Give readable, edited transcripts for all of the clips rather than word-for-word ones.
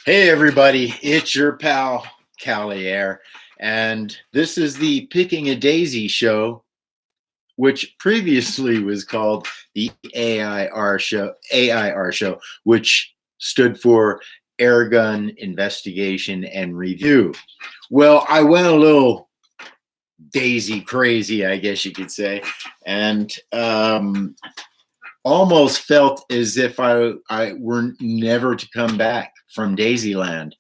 Hey everybody, it's your pal CaliAir, and this is the Picking a Daisy show, which previously was called the A.I.R show, which stood for Airgun Investigation and Review. Well, I went a little daisy crazy, I guess you could say, and almost felt as if I were never to come back from Daisyland.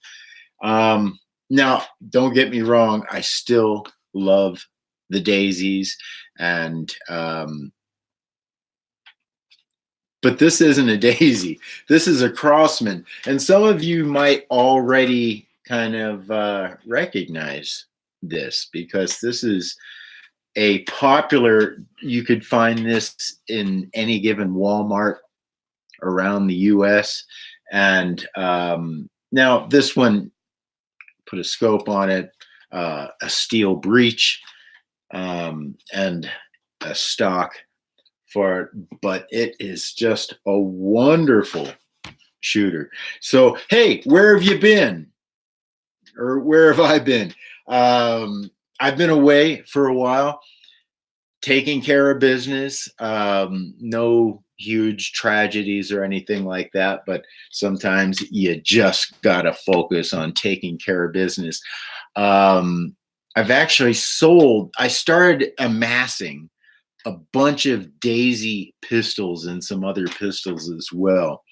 Now, don't get me wrong, I still love the daisies, and but this isn't a daisy. This is a Crosman, and some of you might already kind of recognize this because this is a popular. You could find this in any given Walmart around the U.S. And now this one put a scope on it, a steel breech, and a stock for it, but it is just a wonderful shooter. So, hey, where have you been? Or where have I been? I've been away for a while, taking care of business. No huge tragedies or anything like that, but sometimes you just got to focus on taking care of business. I've actually I started amassing a bunch of Daisy pistols and some other pistols as well.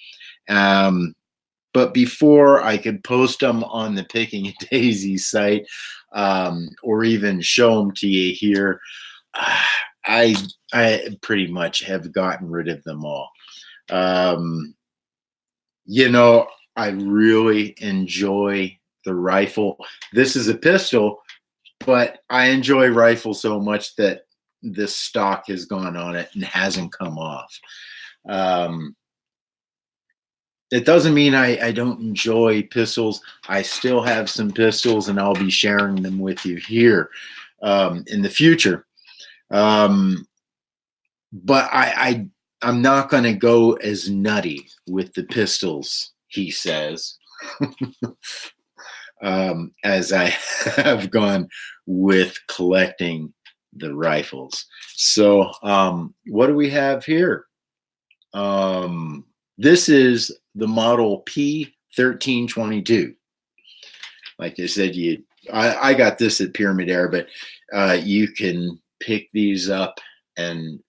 But before I could post them on the Picking a Daisy site, or even show them to you here, I pretty much have gotten rid of them all. Um, I really enjoy the rifle. This is a pistol, but I enjoy rifle so much that this stock has gone on it and hasn't come off. It doesn't mean I don't enjoy pistols. I still have some pistols, and I'll be sharing them with you here in the future. But I'm not going to go as nutty with the pistols, he says, as I have gone with collecting the rifles. So what do we have here? This is the model P1322. Like I said, I got this at Pyramid Air, but you can pick these up and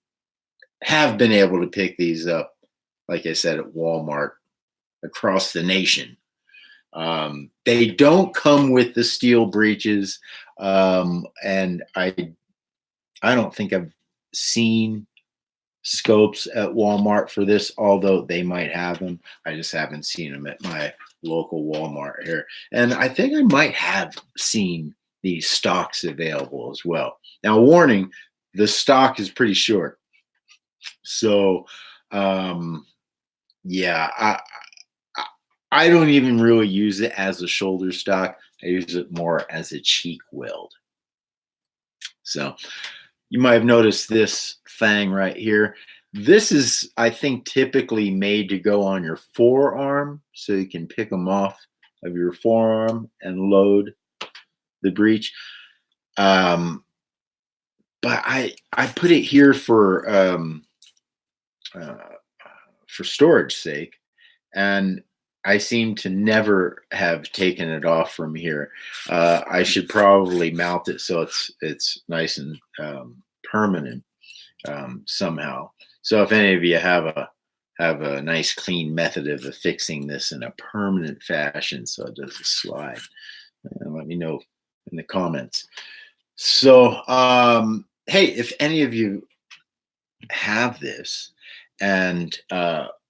have been able to pick these up, like I said, at Walmart across the nation. They don't come with the steel breeches, and I don't think I've seen scopes at Walmart for this, although they might have them. I just haven't seen them at my local Walmart here. And I think I might have seen these stocks available as well. Now, warning, the stock is pretty short. So, yeah, I don't even really use it as a shoulder stock. I use it more as a cheek weld. So you might have noticed this thing right here. This is, I think, typically made to go on your forearm, so you can pick them off of your forearm and load the breech. But I put it here for storage sake, and I seem to never have taken it off from here. I should probably mount it so it's nice and permanent somehow. So if any of you have a nice clean method of fixing this in a permanent fashion so it doesn't slide, let me know in the comments. So hey, if any of you have this and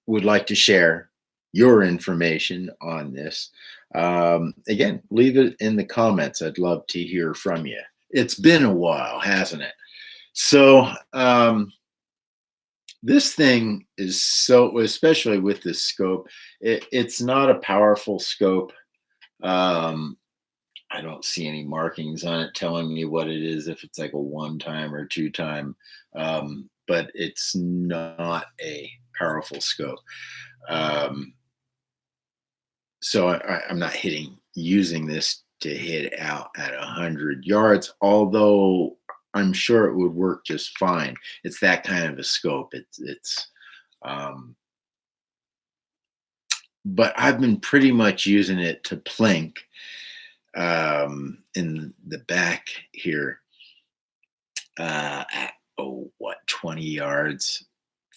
would like to share your information on this, again, leave it in the comments. I'd love to hear from you. It's been a while, hasn't it? So this thing is so, especially with this scope, it's not a powerful scope. I don't see any markings on it telling me what it is, if it's like a 1-time or 2-time, but it's not a powerful scope. So I'm not using this to hit out at 100 yards, although I'm sure it would work just fine. It's that kind of a scope. Um, but I've been pretty much using it to plink in the back here at, oh, what, 20 yards,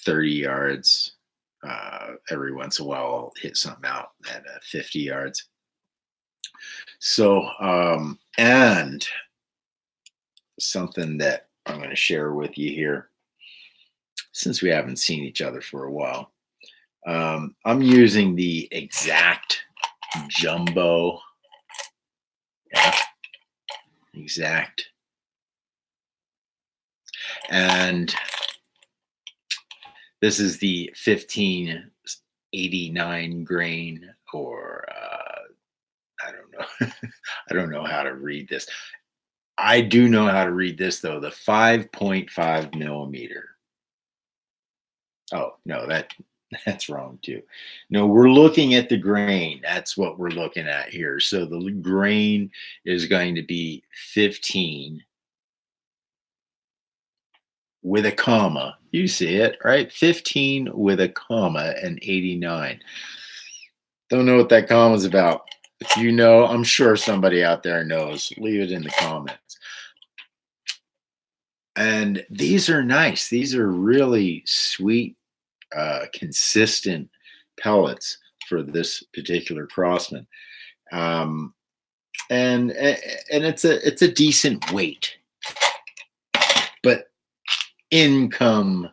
30 yards. Every once in a while, I'll hit something out at 50 yards. So, and something that I'm going to share with you here, since we haven't seen each other for a while, I'm using the exact jumbo, yeah, exact, and this is the 1589 grain, or I don't know, I don't know how to read this. I do know how to read this though, the 5.5 millimeter. Oh, no, that's wrong too. No, we're looking at the grain. That's what we're looking at here. So the grain is going to be 15 with a comma. You see it, right? 15 with a comma and 89. Don't know what that comma is about. If you know, I'm sure somebody out there knows. Leave it in the comments. And these are nice. These are really sweet, consistent pellets for this particular Crosman. Um, and it's a decent weight. But in come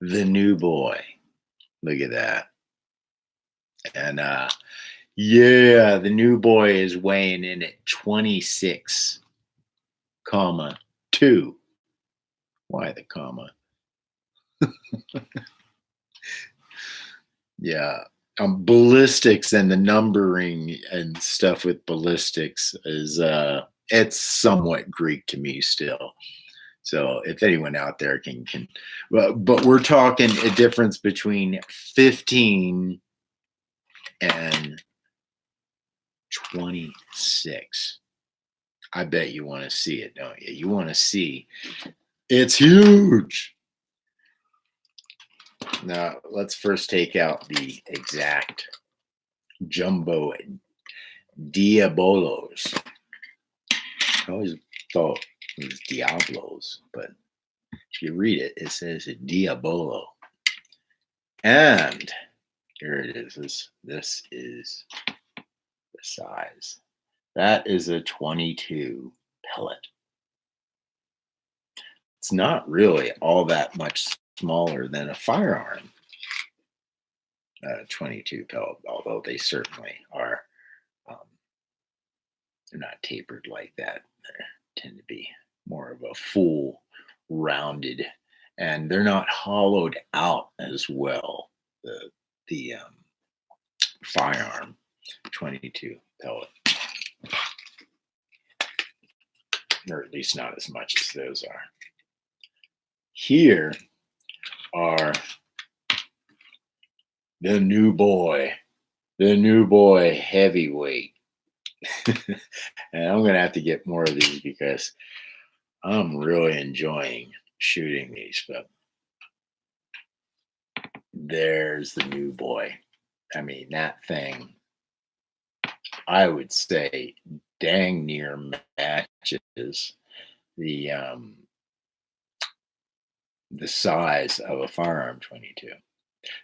the new boy. Look at that. And yeah, the new boy is weighing in at 26 comma 2. Why the comma? Yeah. Ballistics and the numbering and stuff with ballistics is it's somewhat Greek to me still. So if anyone out there can but we're talking a difference between 15 and 26. I bet you want to see it, don't you? You want to see. It's huge. Now, let's first take out the exact jumbo Diabolos. I always thought it was Diablos, but if you read it, it says Diabolo. And here it is. This is the size. That is a 22 pellet. It's not really all that much smaller than a firearm 22 pellet, although they certainly are. Um, they're not tapered like that. They tend to be more of a full rounded, and they're not hollowed out as well. The firearm 22 pellet, or at least not as much as those are. Here are the new boy heavyweight. And I'm going to have to get more of these because I'm really enjoying shooting these. But there's the new boy. I mean, that thing, I would say, dang near matches the size of a firearm 22.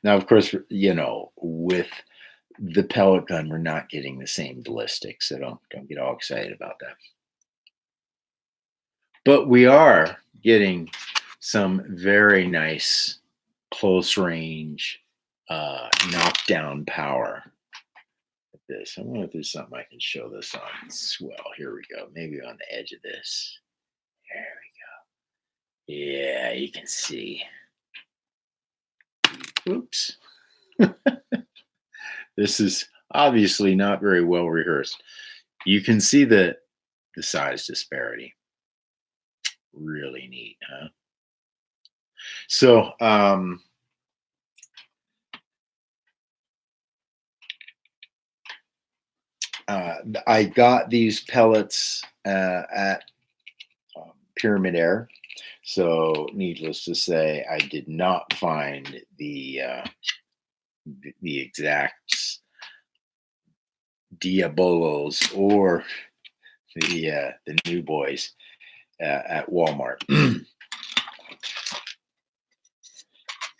Now, of course, with the pellet gun, we're not getting the same ballistics, so don't get all excited about that. But we are getting some very nice close range knockdown power with this. I wonder if there's something I can show this on. Swell. Here we go. Maybe on the edge of this. There we go. Yeah, you can see. Oops. This is obviously not very well rehearsed. You can see the size disparity. Really neat, huh? So, I got these pellets at Pyramid Air. So, needless to say, I did not find the exact Diabolos or the new boys at Walmart.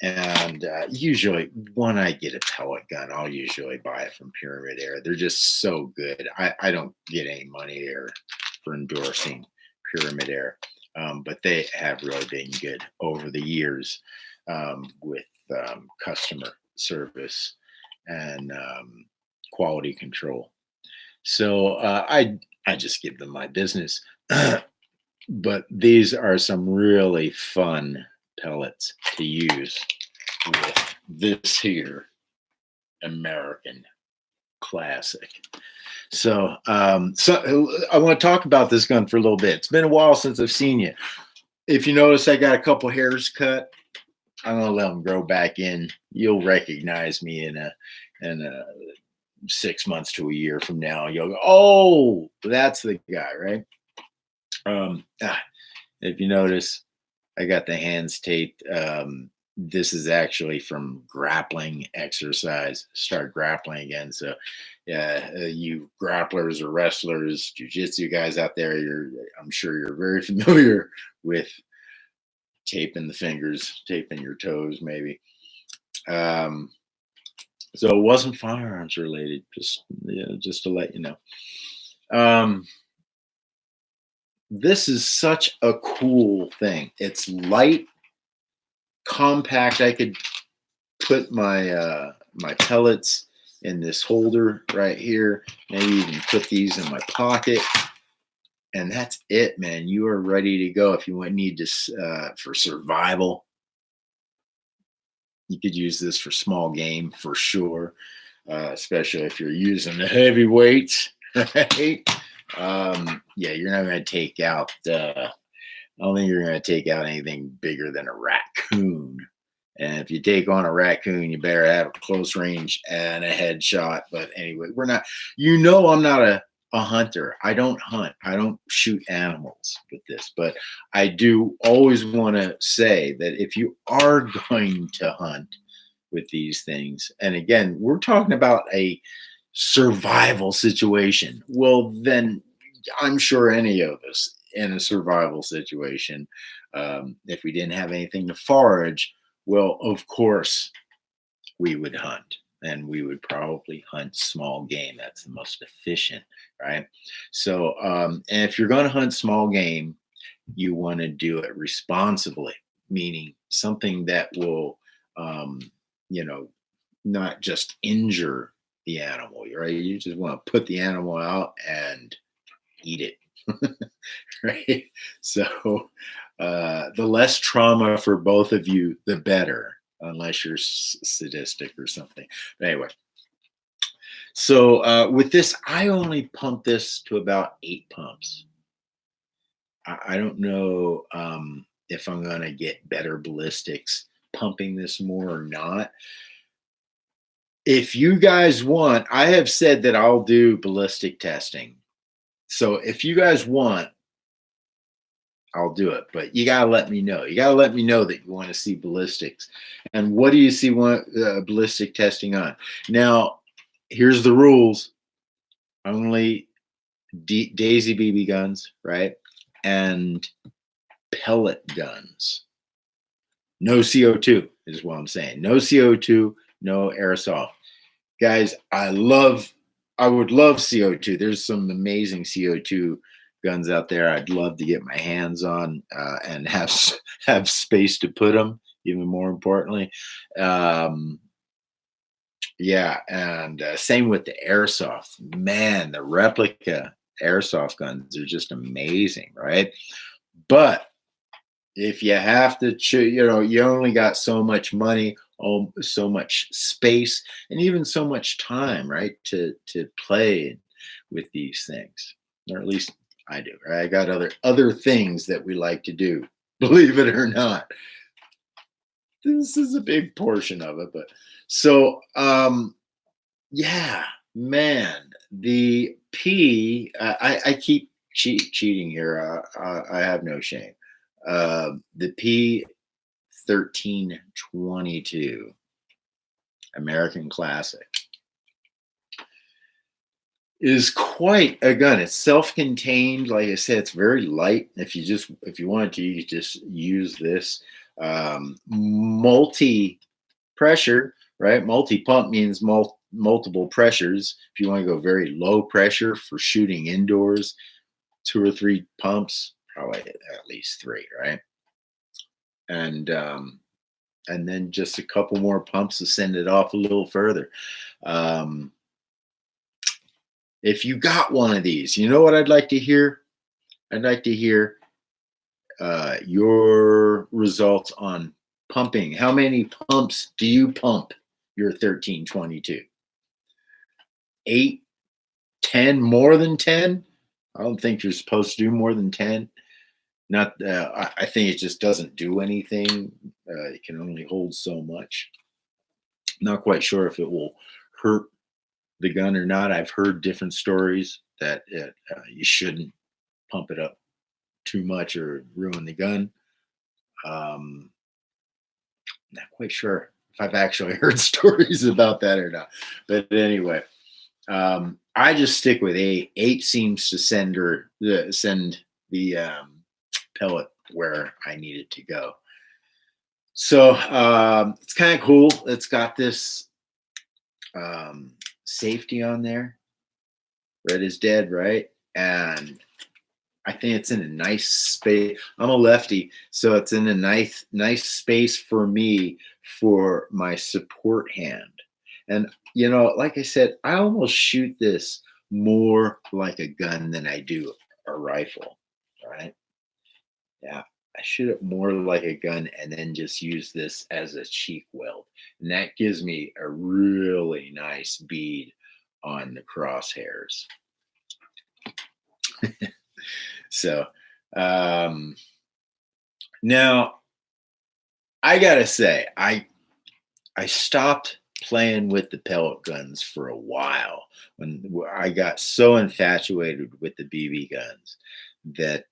And usually, when I get a pellet gun, I'll usually buy it from Pyramid Air. They're just so good. I don't get any money there for endorsing Pyramid Air, but they have really been good over the years with customer service and quality control. So I just give them my business. But these are some really fun pellets to use with this here American classic. So I want to talk about this gun for a little bit. It's been a while since I've seen you. If you notice, I got a couple hairs cut. I'm gonna let them grow back in. You'll recognize me in a 6 months to a year from now. You'll go, oh, that's the guy, right? If you notice, I got the hands taped. This is actually from grappling exercise. Start grappling again. So, yeah, you grapplers or wrestlers, jujitsu guys out there, I'm sure you're very familiar with taping the fingers, taping your toes, maybe. Um, so it wasn't firearms related. Just to let you know. Um, this is such a cool thing. It's light, compact. I could put my pellets in this holder right here. Maybe even put these in my pocket, and that's it, man. You are ready to go. If you need this for survival, you could use this for small game for sure, especially if you're using the heavy weights. Right? Yeah, you're not going to take out. I don't think you're going to take out anything bigger than a raccoon. And if you take on a raccoon, you better have a close range and a headshot. But anyway, we're not, I'm not a hunter. I don't hunt. I don't shoot animals with this. But I do always want to say that if you are going to hunt with these things, and again, we're talking about a survival situation, well, then I'm sure any of us in a survival situation, if we didn't have anything to forage, well, of course, we would hunt, and we would probably hunt small game. That's the most efficient, right? So, and if you're going to hunt small game, you want to do it responsibly, meaning something that will, um, you know, not just injure the animal, right? You just want to put the animal out and eat it. Right? So the less trauma for both of you, the better, unless you're sadistic or something. But anyway, so with this, I only pump this to about 8 pumps. I don't know if I'm going to get better ballistics pumping this more or not. If you guys want, I have said that I'll do ballistic testing. So if you guys want, I'll do it. But you gotta let me know. You gotta let me know that you want to see ballistics. And what do you see ballistic testing on? Now, here's the rules: only Daisy BB guns, right? And pellet guns. No CO2 is what I'm saying. No CO2, no aerosol. Guys, I would love CO2. There's some amazing CO2 guns out there I'd love to get my hands on and have space to put them, even more importantly. Yeah, and same with the airsoft. Man, the replica airsoft guns are just amazing, right? But if you have to choose, you only got so much money, so much space, and even so much time, right, to play with these things, or at least I do. Right? I got other things that we like to do. Believe it or not, this is a big portion of it. But so, yeah, man, The P, I keep cheating here. I have no shame. The P1322 American Classic is quite a gun. It's self-contained. Like I said, it's very light. If you wanted to, you could just use this. Multi pressure, right? Multi pump means multiple pressures. If you want to go very low pressure for shooting indoors, two or three pumps, probably at least three, right? And and then just a couple more pumps to send it off a little further. Um, if you got one of these, you know what I'd like to hear? I'd like to hear your results on pumping. How many pumps do you pump your 1322? 8, 10, more than 10? I don't think you're supposed to do more than 10. Not, I think it just doesn't do anything. It can only hold so much. Not quite sure if it will hurt the gun or not. I've heard different stories that you shouldn't pump it up too much or ruin the gun. Not quite sure if I've actually heard stories about that or not. But anyway, I just stick with 8. 8 seems to send the pellet where I need it to go. So it's kind of cool. It's got this safety on there. Red is dead, right? And I think it's in a nice space. I'm a lefty, so it's in a nice space for me for my support hand. And like I said, I almost shoot this more like a gun than I do a rifle, right? Yeah, I shoot it more like a gun and then just use this as a cheek weld. And that gives me a really nice bead on the crosshairs. So now I gotta say, I stopped playing with the pellet guns for a while when I got so infatuated with the BB guns that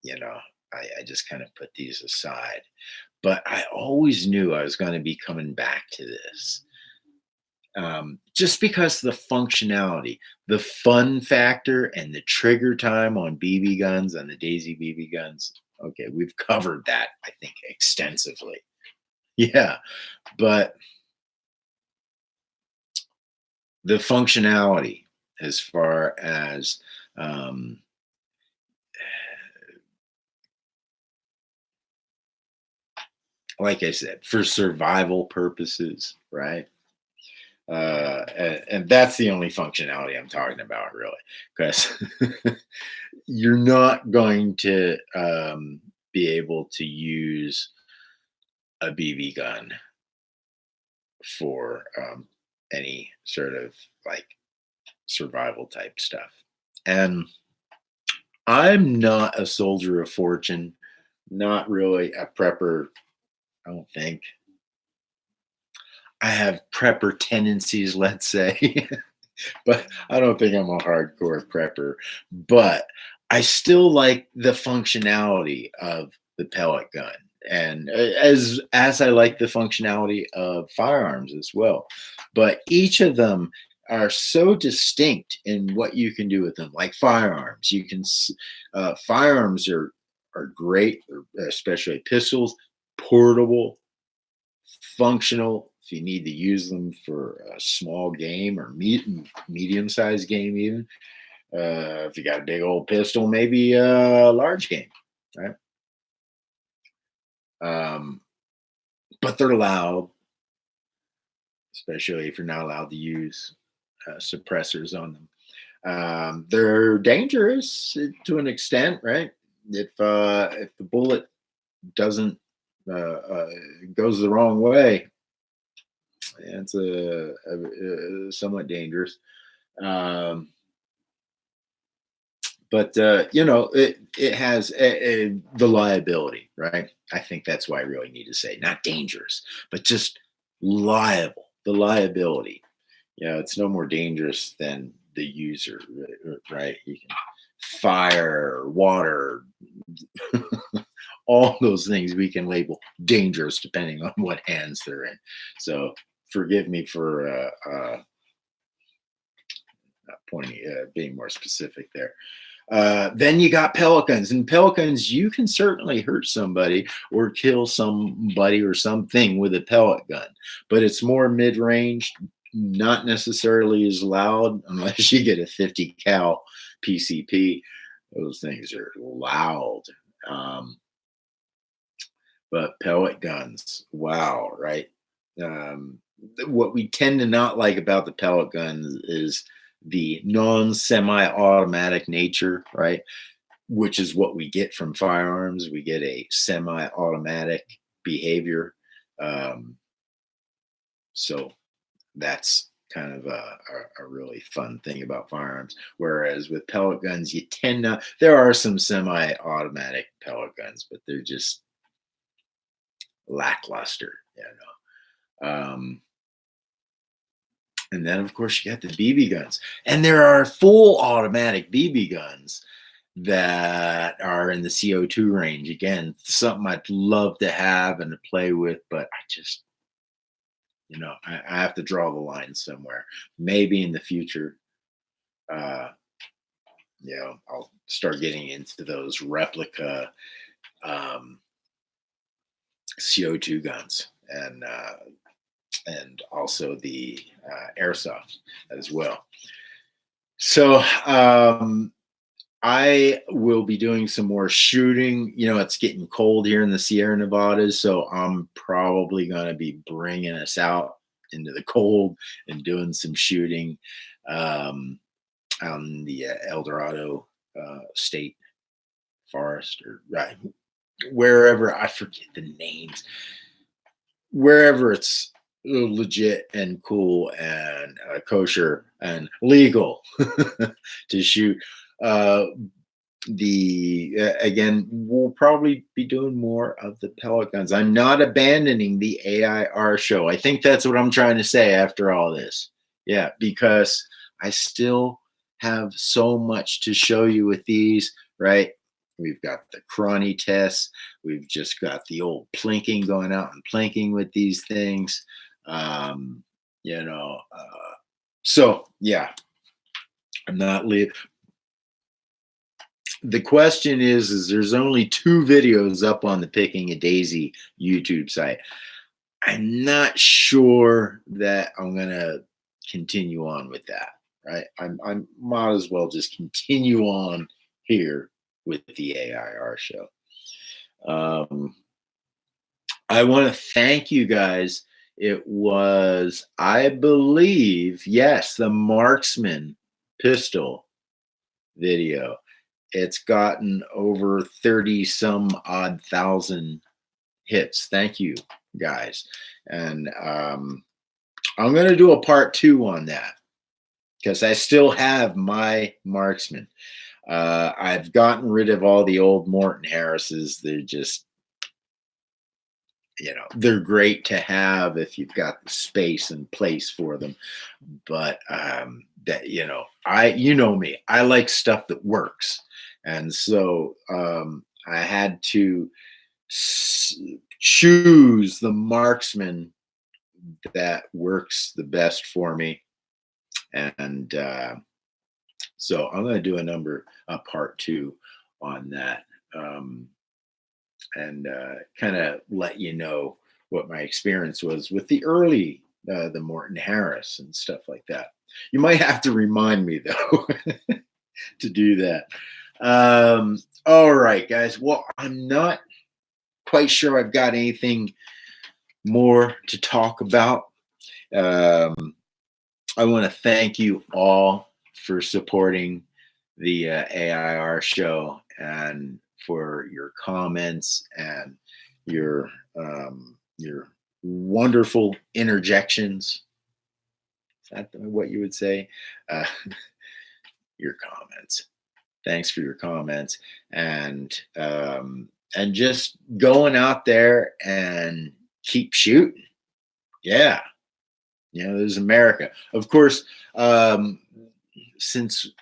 you know I just kind of put these aside. But I always knew I was going to be coming back to this. Just because the functionality, the fun factor, and the trigger time on BB guns and the Daisy BB guns. Okay, we've covered that, I think, extensively. Yeah, but the functionality, as far as like I said, for survival purposes, right? And that's the only functionality I'm talking about, really, because you're not going to be able to use a BB gun for any sort of like survival type stuff. And I'm not a soldier of fortune, not really a prepper, I don't think. I have prepper tendencies, let's say, but I don't think I'm a hardcore prepper. But I still like the functionality of the pellet gun, and as I like the functionality of firearms as well. But each of them are so distinct in what you can do with them. Like firearms, firearms are great, especially pistols, portable, functional if you need to use them for a small game or medium-sized game even. If you got a big old pistol, maybe a large game, right? um, but they're loud, especially if you're not allowed to use suppressors on them. They're dangerous to an extent, right? If the bullet doesn't goes the wrong way, it's somewhat dangerous. Um, but it has the liability, right? I think that's why I really need to say not dangerous, but just liable. The liability. It's no more dangerous than the user, right? You can fire, water, all those things we can label dangerous depending on what hands they're in. So forgive me for pointing, being more specific there. Then you got pellet guns, and pellet guns, you can certainly hurt somebody or kill somebody or something with a pellet gun, but it's more mid-range, not necessarily as loud unless you get a 50 cal PCP. Those things are loud. But pellet guns, wow, right? What we tend to not like about the pellet guns is the non-semi-automatic nature, right? Which is what we get from firearms. We get a semi-automatic behavior. So that's kind of a really fun thing about firearms. Whereas with pellet guns, you tend not, there are some semi-automatic pellet guns, but they're just lackluster, you know. And then, of course, you got the BB guns. And there are full automatic BB guns that are in the CO2 range. Again, something I'd love to have and to play with, but I just, you know, I have to draw the line somewhere. Maybe in the future, you know, I'll start getting into those replica CO2 guns and also the airsoft as well. So I will be doing some more shooting. You know, it's getting cold here in the Sierra Nevadas, so I'm probably going to be bringing us out into the cold and doing some shooting out in the El Dorado State Forest, or right, wherever, I forget the names, wherever it's legit and cool and kosher and legal to shoot. Again, we'll probably be doing more of the pellet guns. I'm not abandoning the A.I.R show. I think that's what I'm trying to say after all this. Yeah, because I still have so much to show you with these, right? We've got the chrony tests. We've just got the old plinking, going out and plinking with these things. You know, so yeah, I'm not leaving. The question is there's only 2 videos up on the Picking a Daisy YouTube site. I'm not sure that I'm gonna continue on with that. Right? I might as well just continue on here with the A.I.R show. I want to thank you guys. It was, I believe, yes, the Marksman pistol video. It's gotten over 30 some odd thousand hits. Thank you, guys. And I'm going to do a part 2 on that because I still have my Marksman. I've gotten rid of all the old Morton Harrises. They're just, you know, they're great to have if you've got the space and place for them. But that, you know me, I like stuff that works. And so I had to choose the Marksman that works the best for me. And so I'm going to do a part 2 on that. And kind of let you know what my experience was with the early, the Morton Harris and stuff like that. You might have to remind me though to do that. All right, guys. Well, I'm not quite sure I've got anything more to talk about. I want to thank you all for supporting the A.I.R show and for your comments and your wonderful interjections. Is that what you would say? Your comments. Thanks for your comments, and just going out there and keep shooting. Yeah, you know, there's America. Of course, since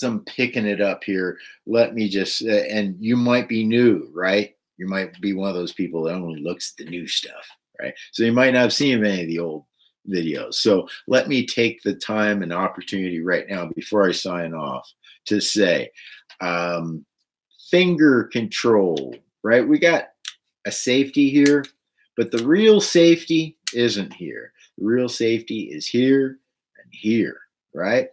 I'm picking it up here, let me just and you might be new, right? You might be one of those people that only looks at the new stuff, right? So you might not have seen any of the old videos. So let me take the time and opportunity right now before I sign off to say um, finger control, right? We got a safety here, but the real safety isn't here. The real safety is here and here, right?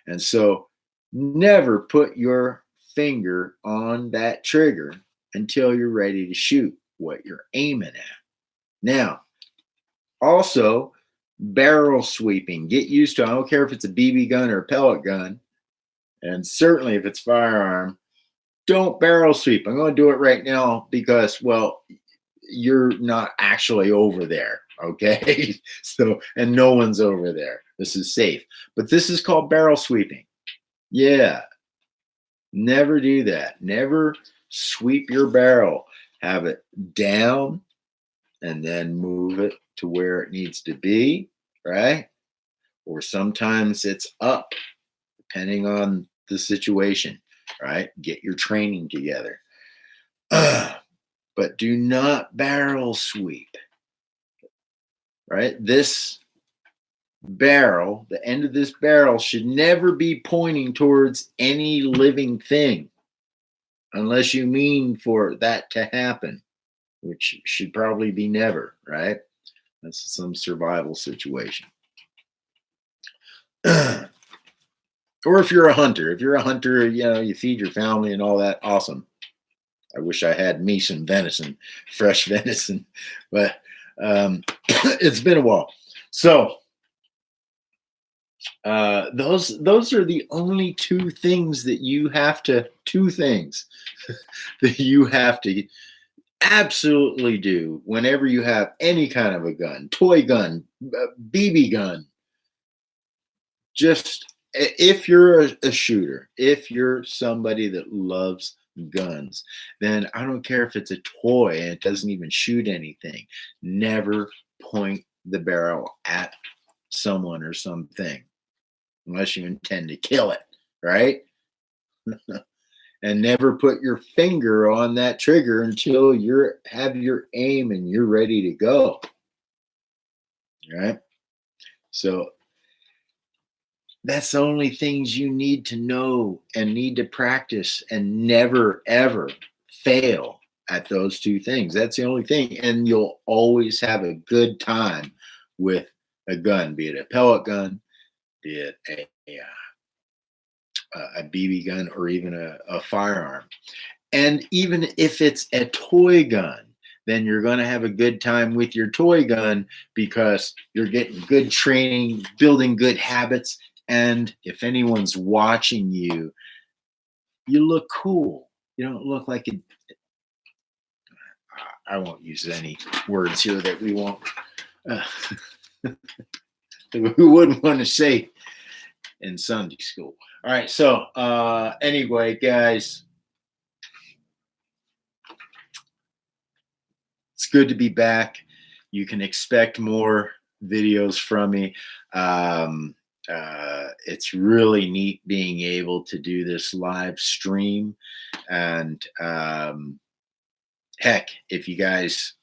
And so never put your finger on that trigger until you're ready to shoot what you're aiming at. Now, also, barrel sweeping. Get used to it. I don't care if it's a BB gun or a pellet gun, and certainly if it's firearm, don't barrel sweep. I'm going to do it right now because, well, you're not actually over there. Okay. So, and no one's over there. This is safe. But this is called barrel sweeping. Yeah. Never do that. Never sweep your barrel. Have it down and then move it to where it needs to be, right? Or sometimes it's up, depending on the situation, right? Get your training together. But do not barrel sweep, right? This barrel, the end of this barrel should never be pointing towards any living thing unless you mean for that to happen, which should probably be never, right? That's some survival situation. Or if you're a hunter, you know, you feed your family and all that, awesome. I wish I had me some venison, fresh venison, but it's been a while. So those are the only two things that you have to that you have to absolutely do whenever you have any kind of a gun, toy gun, BB gun. Just if you're a shooter, if you're somebody that loves guns, then I don't care if it's a toy and it doesn't even shoot anything. Never point the barrel at someone or something unless you intend to kill it, right? And never put your finger on that trigger until you're have your aim and you're ready to go. Right? So that's the only things you need to know and need to practice and never ever fail at those two things. That's the only thing. And you'll always have a good time with a gun, be it a pellet gun, be it a BB gun, or even a firearm. And even if it's a toy gun, then you're going to have a good time with your toy gun because you're getting good training, building good habits. And if anyone's watching you, you look cool. You don't look like a, I won't use any words here that we won't, uh, we wouldn't want to say in Sunday school. All right. So anyway, guys, it's good to be back. You can expect more videos from me. It's really neat being able to do this live stream. And heck, if you guys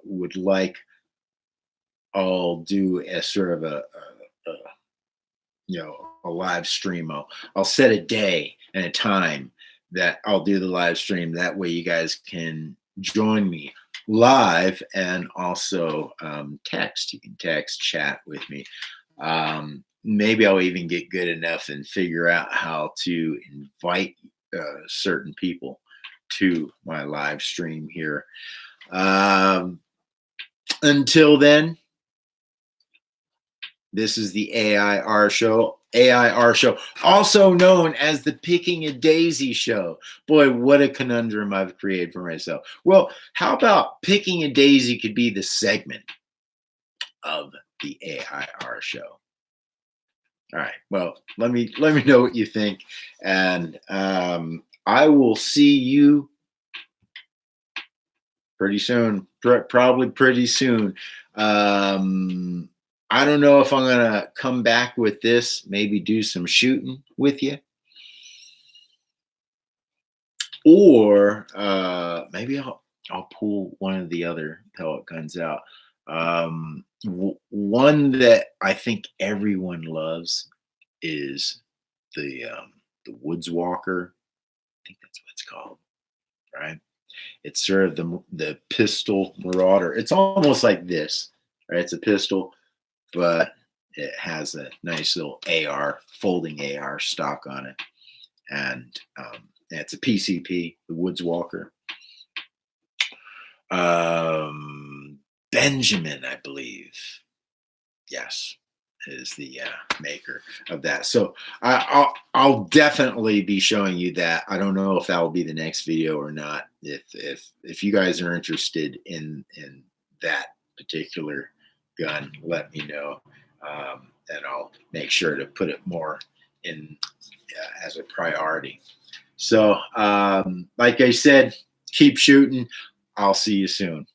would like, I'll do a sort of a you know, a live stream. I'll set a day and a time that I'll do the live stream. That way you guys can join me live and also text. You can text, chat with me. Maybe I'll even get good enough and figure out how to invite certain people to my live stream here. Until then, this is the A.I.R. show. A.I.R. show, also known as the Picking a Daisy show. Boy, what a conundrum I've created for myself. Well, how about Picking a Daisy could be the segment of the A.I.R. show? All right. Well, let me know what you think, and I will see you pretty soon. Probably pretty soon. I don't know if I'm gonna come back with this, maybe do some shooting with you, or maybe I'll pull one of the other pellet guns out. One that I think everyone loves is the Woods Walker. I think that's what it's called, right? It's sort of the pistol marauder. It's almost like this, right? It's a pistol, but it has a nice little AR, folding AR stock on it, and it's a PCP, the Woods Walker. Benjamin, I believe. Yes, is the maker of that. So I'll definitely be showing you that. I don't know if that will be the next video or not. If you guys are interested in that particular gun, let me know, and I'll make sure to put it more in as a priority. So like I said, keep shooting. I'll see you soon.